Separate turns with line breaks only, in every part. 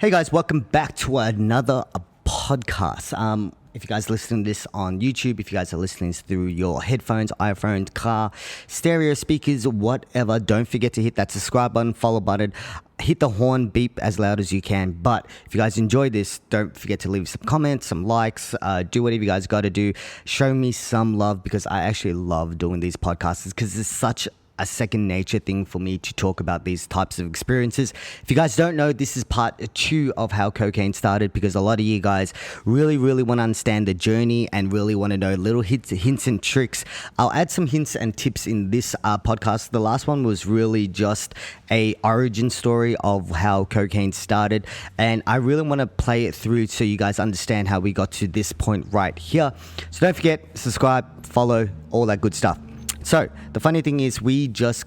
Hey guys, welcome back to another podcast. If you guys are listening to this on YouTube, if you guys are listening through your headphones, iPhone, car, stereo speakers, whatever, don't forget to hit that subscribe button, follow button, hit the horn, beep as loud as you can. But if you guys enjoy this, don't forget to leave some comments, some likes, do whatever you guys got to do. Show me some love because I actually love doing these podcasts because it's such a second nature thing for me to talk about these types of experiences. If you guys don't know, this is part 2 of how Kokaine started because a lot of you guys really want to understand the journey and really want to know little hints and tricks. I'll add some hints and tips in this podcast. The last one was really just a origin story of how Kokaine started, and I really want to play it through so you guys understand how we got to this point right here. So don't forget, subscribe, follow, all that good stuff. So the funny thing is we just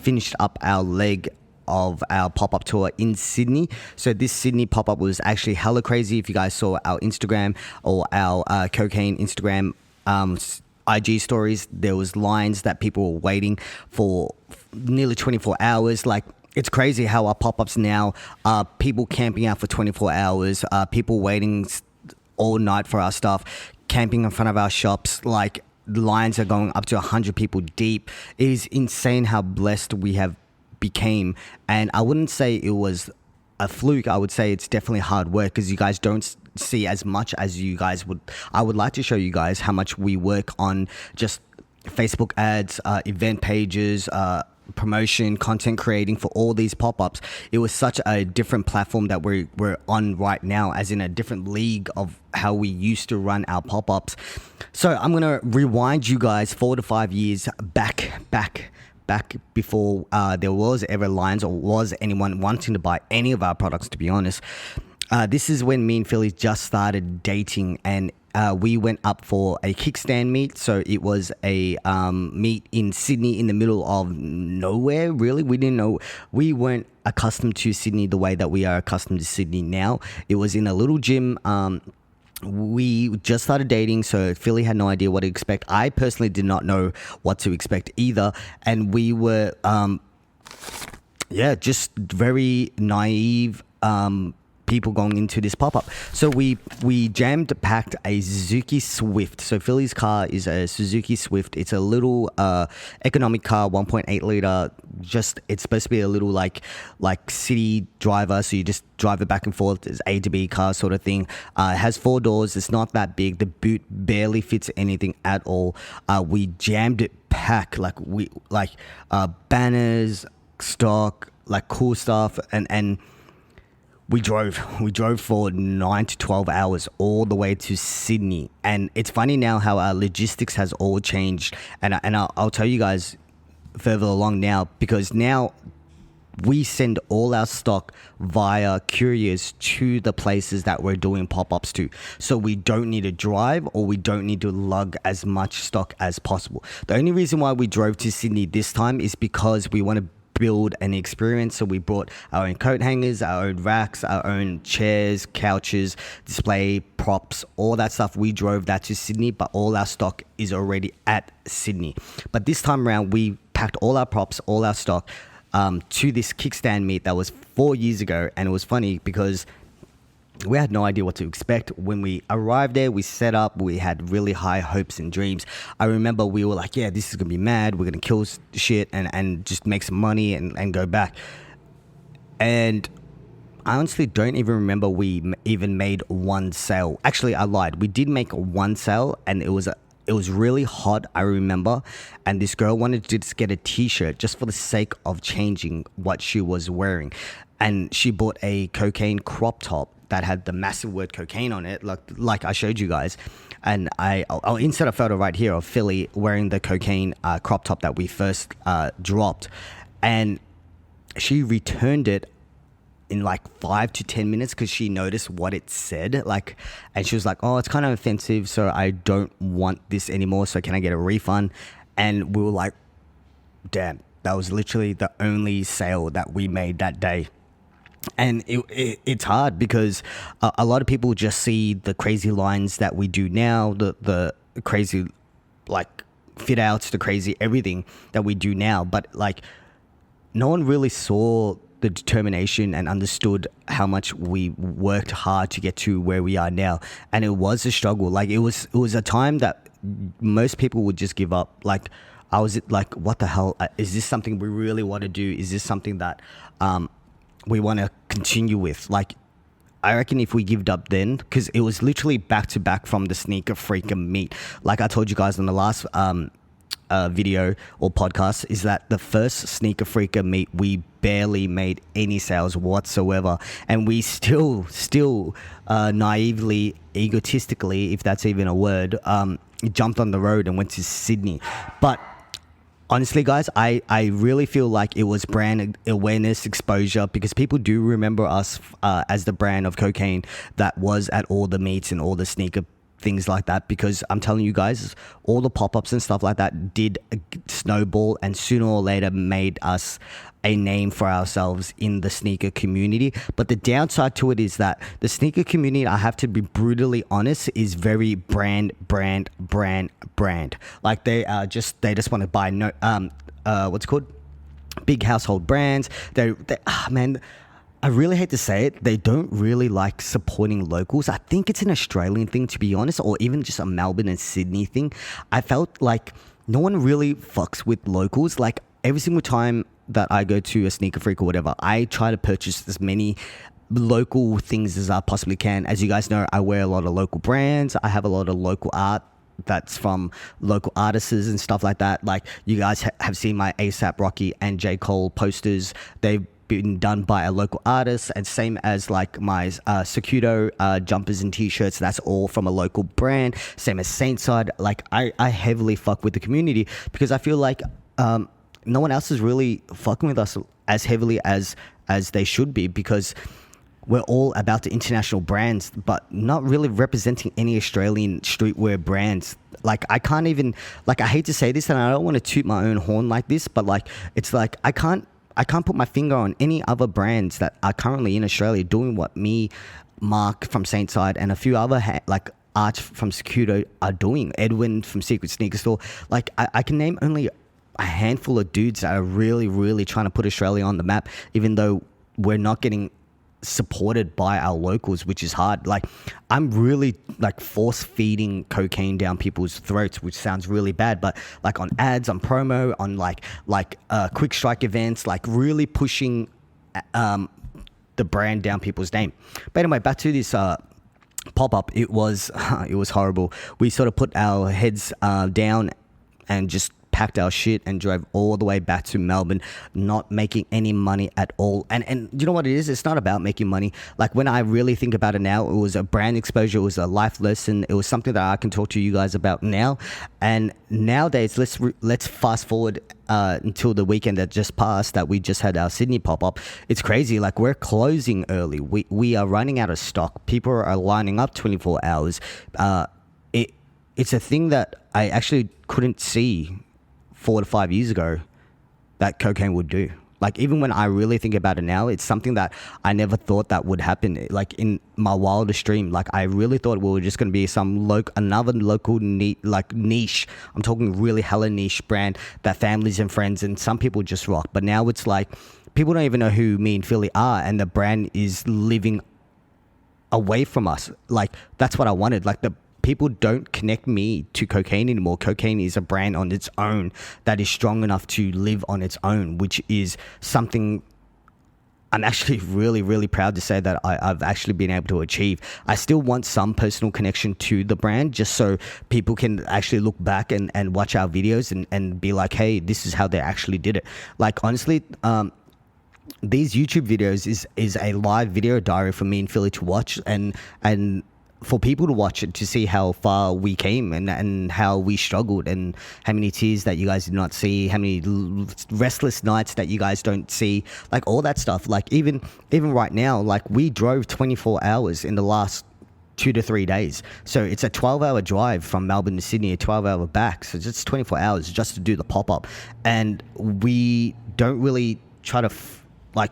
finished up our leg of our pop-up tour in Sydney. So this Sydney pop-up was actually hella crazy. If you guys saw our Instagram or our Kokaine Instagram IG stories, there was lines that people were waiting for nearly 24 hours. Like, it's crazy how our pop-ups now are people camping out for 24 hours, people waiting all night for our stuff, camping in front of our shops. Like, the lines are going up to 100 people deep. It is insane how blessed we have became. And I wouldn't say it was a fluke. I would say it's definitely hard work because you guys don't see as much as you guys would. I would like to show you guys how much we work on just Facebook ads, event pages, promotion, content creating for all these pop-ups. It was such a different platform that we're on right now, as in a different league of how we used to run our pop-ups. So I'm gonna rewind you guys 4 to 5 years back before there was ever lines or was anyone wanting to buy any of our products, to be honest. This is when me and Philly just started dating, and we went up for a kickstand meet. So it was a meet in Sydney in the middle of nowhere, really. We didn't know. We weren't accustomed to Sydney the way that we are accustomed to Sydney now. It was in a little gym. We just started dating, so Philly had no idea what to expect. I personally did not know what to expect either. And we were, just very naive people going into this pop-up. So we packed a Suzuki Swift. So Philly's car is a Suzuki Swift. It's a little economic car, 1.8 liter. Just, it's supposed to be a little like city driver, so you just drive it back and forth. It's A to B car sort of thing. It has 4 doors. It's not that big. The boot barely fits anything at all. We jammed it packed, banners, stock, like cool stuff, and we drove for 9 to 12 hours all the way to Sydney. And it's funny now how our logistics has all changed. And I'll tell you guys further along now, because now we send all our stock via couriers to the places that we're doing pop-ups to. So we don't need to drive, or we don't need to lug as much stock as possible. The only reason why we drove to Sydney this time is because we want to build an experience. So we brought our own coat hangers, our own racks, our own chairs, couches, display props, all that stuff. We drove that to Sydney, but all our stock is already at Sydney. But this time around, we packed all our props, all our stock to this kickstand meet that was 4 years ago. And it was funny because we had no idea what to expect. When we arrived there, we set up, we had really high hopes and dreams. I remember we were like, yeah, this is going to be mad. We're going to kill shit and just make some money and go back. And I honestly don't even remember we even made one sale. Actually, I lied. We did make one sale, and it was really hot, I remember. And this girl wanted to just get a t-shirt just for the sake of changing what she was wearing. And she bought a Kokaine crop top that had the massive word Kokaine on it, like I showed you guys. And I'll insert a photo right here of Philly wearing the Kokaine crop top that we first dropped. And she returned it in like 5 to 10 minutes because she noticed what it said. And she was like, oh, it's kind of offensive, so I don't want this anymore. So can I get a refund? And we were like, damn, that was literally the only sale that we made that day. And it's hard because a lot of people just see the crazy lines that we do now, the crazy fit outs, the crazy everything that we do now. But no one really saw the determination and understood how much we worked hard to get to where we are now. And it was a struggle. Like it was a time that most people would just give up. Like I was like, what the hell? Is this something we really want to do? Is this something that we want to continue with? Like, I reckon if we gave up then, because it was literally back to back from the Sneaker Freaker meet. Like I told you guys in the last video or podcast, is that the first Sneaker Freaker meet, we barely made any sales whatsoever. And we still naively, egotistically, if that's even a word, jumped on the road and went to Sydney. But honestly, guys, I really feel like it was brand awareness, exposure, because people do remember us as the brand of Kokaine that was at all the meets and all the sneaker things like that. Because I'm telling you guys, all the pop-ups and stuff like that did snowball and sooner or later made us a name for ourselves in the sneaker community. But the downside to it is that the sneaker community, I have to be brutally honest, is very brand. Like they just want to buy what's it called, big household brands. Man, I really hate to say it, they don't really like supporting locals. I think it's an Australian thing, to be honest, or even just a Melbourne and Sydney thing. I felt like no one really fucks with locals. Like every single time that I go to a Sneaker Freak or whatever, I try to purchase as many local things as I possibly can. As you guys know, I wear a lot of local brands. I have a lot of local art that's from local artists and stuff like that. Like you guys have seen my ASAP Rocky and J. Cole posters. They've been done by a local artist, and same as like my Circuito jumpers and t-shirts, that's all from a local brand. Same as Saintside. Like I heavily fuck with the community because I feel like no one else is really fucking with us as heavily as they should be, because we're all about the international brands but not really representing any Australian streetwear brands. Like I can't even, like, I hate to say this and I don't want to toot my own horn like this, but like it's like I can't put my finger on any other brands that are currently in Australia doing what me, Mark from Saintside, and a few other like Arch from Circuito are doing. Edwin from Secret Sneaker Store. Like I can name only a handful of dudes that are really, really trying to put Australia on the map, even though we're not getting supported by our locals, which is hard. Like I'm really like force feeding cocaine down people's throats, which sounds really bad, but like on ads, on promo, on like quick strike events, like really pushing the brand down people's name. But anyway, back to this pop-up. It was horrible. We sort of put our heads down and just packed our shit and drove all the way back to Melbourne, not making any money at all. And you know what it is? It's not about making money. Like when I really think about it now, it was a brand exposure. It was a life lesson. It was something that I can talk to you guys about now. And nowadays, let's fast forward until the weekend that just passed, that we just had our Sydney pop-up. It's crazy. Like we're closing early. We are running out of stock. People are lining up 24 hours. It's a thing that I actually couldn't see 4 to 5 years ago that Kokaine would do. Like even when I really think about it now, it's something that I never thought that would happen. Like in my wildest dream, like I really thought we were just going to be another local niche. I'm talking really hella niche brand that families and friends and some people just rock. But now it's like people don't even know who me and Philly are, and the brand is living away from us. Like that's what I wanted. Like the people don't connect me to Kokaine anymore. Kokaine is a brand on its own that is strong enough to live on its own, which is something I'm actually really, really proud to say that I've actually been able to achieve. I still want some personal connection to the brand, just so people can actually look back and watch our videos and be like, hey, this is how they actually did it. Like honestly, these YouTube videos is a live video diary for me and Philly to watch and for people to watch it, to see how far we came and how we struggled, and how many tears that you guys did not see, how many restless nights that you guys don't see, like all that stuff. Like even right now, like we drove 24 hours in the last 2 to 3 days. So it's a 12-hour drive from Melbourne to Sydney, a 12-hour back. So it's 24 hours just to do the pop-up. And we don't really try to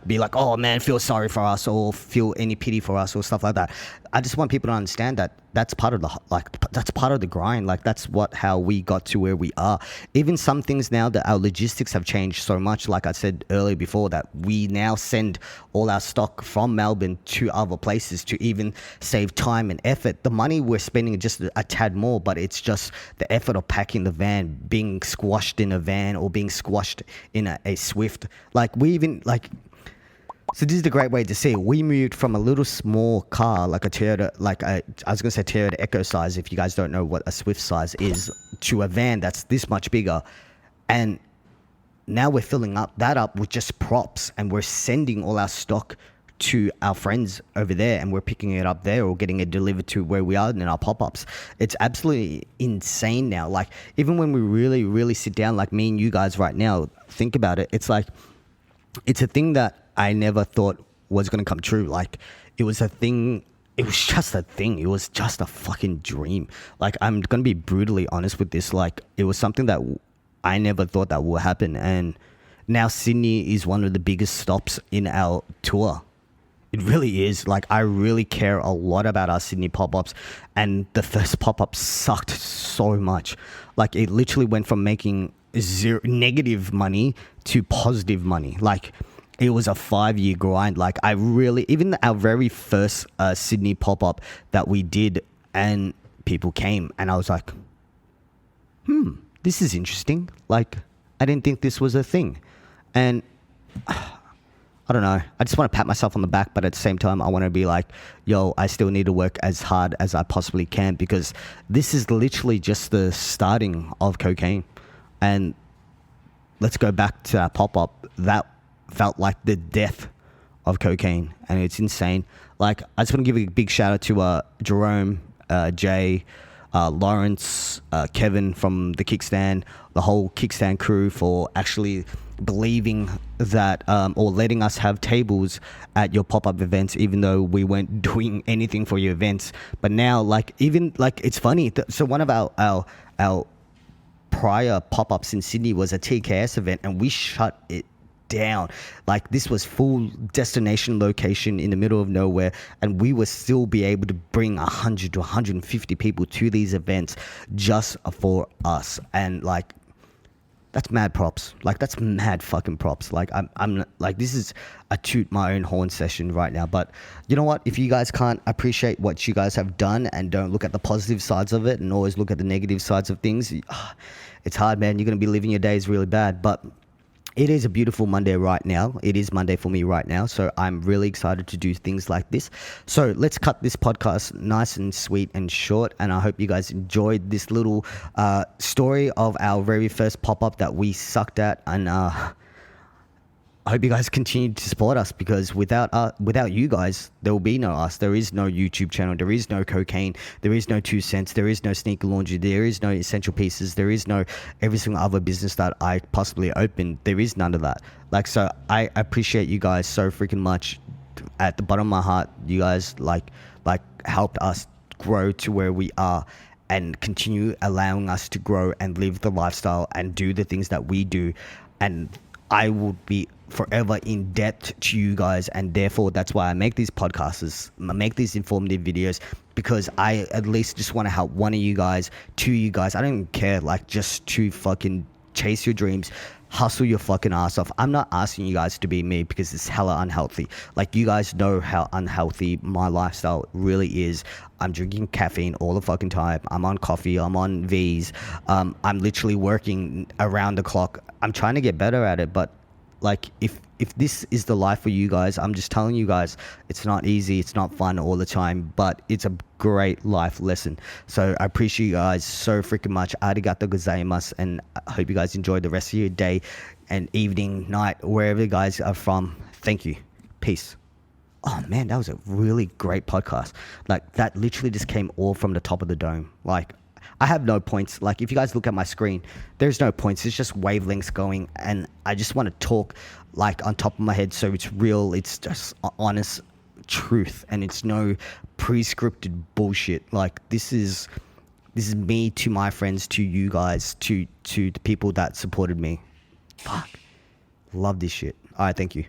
be like, oh man, feel sorry for us or feel any pity for us or stuff like that. I just want people to understand that that's part of the grind. Like that's how we got to where we are. Even some things now that our logistics have changed so much. Like I said earlier before, that we now send all our stock from Melbourne to other places to even save time and effort. The money we're spending just a tad more, but it's just the effort of packing the van, being squashed in a van or being squashed in a Swift. Like we even like. So this is the great way to see it. We moved from a little small car, like a Toyota, I was going to say Toyota Echo size, if you guys don't know what a Swift size is, to a van that's this much bigger. And now we're filling that up with just props, and we're sending all our stock to our friends over there, and we're picking it up there or getting it delivered to where we are in our pop-ups. It's absolutely insane now. Like, even when we really, really sit down, like me and you guys right now, think about it. It's like, it's a thing that I never thought was going to come true. Like, it was a thing. It was just a thing. It was just a fucking dream. Like, I'm going to be brutally honest with this. Like, it was something that I never thought that would happen. And now Sydney is one of the biggest stops in our tour. It really is. Like, I really care a lot about our Sydney pop-ups. And the first pop-up sucked so much. Like, it literally went from making negative money to positive money. Like, it was a 5-year grind. Like, even our very first Sydney pop-up that we did, and people came, and I was like, this is interesting. Like, I didn't think this was a thing. And I don't know. I just want to pat myself on the back, but at the same time, I want to be like, yo, I still need to work as hard as I possibly can, because this is literally just the starting of Kokaine. And let's go back to our pop-up. That felt like the death of Kokaine, and it's insane. Like, I just want to give a big shout out to Jerome, Jay, Lawrence, Kevin from the Kickstand, the whole Kickstand crew, for actually believing that or letting us have tables at your pop-up events, even though we weren't doing anything for your events. But now, like, even like, it's funny. So one of our prior pop-ups in Sydney was a TKS event, and we shut it down. Like, this was full destination location in the middle of nowhere, and we would still be able to bring 100 to 150 people to these events just for us. And like, that's mad props. Like, that's mad fucking props. Like, I'm like, this is a toot my own horn session right now. But you know what? If you guys can't appreciate what you guys have done and don't look at the positive sides of it and always look at the negative sides of things, it's hard, man. You're going to be living your days really bad. But it is a beautiful Monday right now. It is Monday for me right now. So I'm really excited to do things like this. So let's cut this podcast nice and sweet and short. And I hope you guys enjoyed this little story of our very first pop-up that we sucked at. And I hope you guys continue to support us, because without you guys, there will be no us. There is no YouTube channel. There is no Kokaine. There is no 2 Cents. There is no Sneaker Laundry. There is no Essential Pieces. There is no every single other business that I possibly opened. There is none of that. Like, so I appreciate you guys so freaking much. At the bottom of my heart, you guys like helped us grow to where we are, and continue allowing us to grow and live the lifestyle and do the things that we do. And I will be forever in debt to you guys, and therefore that's why I make these podcasts, I make these informative videos, because I at least just want to help one of you guys, 2 of you guys. I don't even care, like, just to fucking chase your dreams, hustle your fucking ass off. I'm not asking you guys to be me, because it's hella unhealthy. Like, you guys know how unhealthy my lifestyle really is. I'm drinking caffeine all the fucking time. I'm on coffee. I'm on V's. I'm literally working around the clock. I'm trying to get better at it, but like, if this is the life for you guys, I'm just telling you guys, it's not easy, it's not fun all the time, but it's a great life lesson. So I appreciate you guys so freaking much. Arigato gozaimasu, and I hope you guys enjoy the rest of your day and evening, night, wherever you guys are from. Thank you. Peace. Oh man, that was a really great podcast. Like, that literally just came all from the top of the dome. Like, I have no points. Like, if you guys look at my screen, there's no points. It's just wavelengths going, and I just want to talk like on top of my head, so it's real. It's just honest truth, and it's no pre-scripted bullshit. Like, this is me to my friends, to you guys, to the people that supported me. Fuck, love this shit. All right, thank you.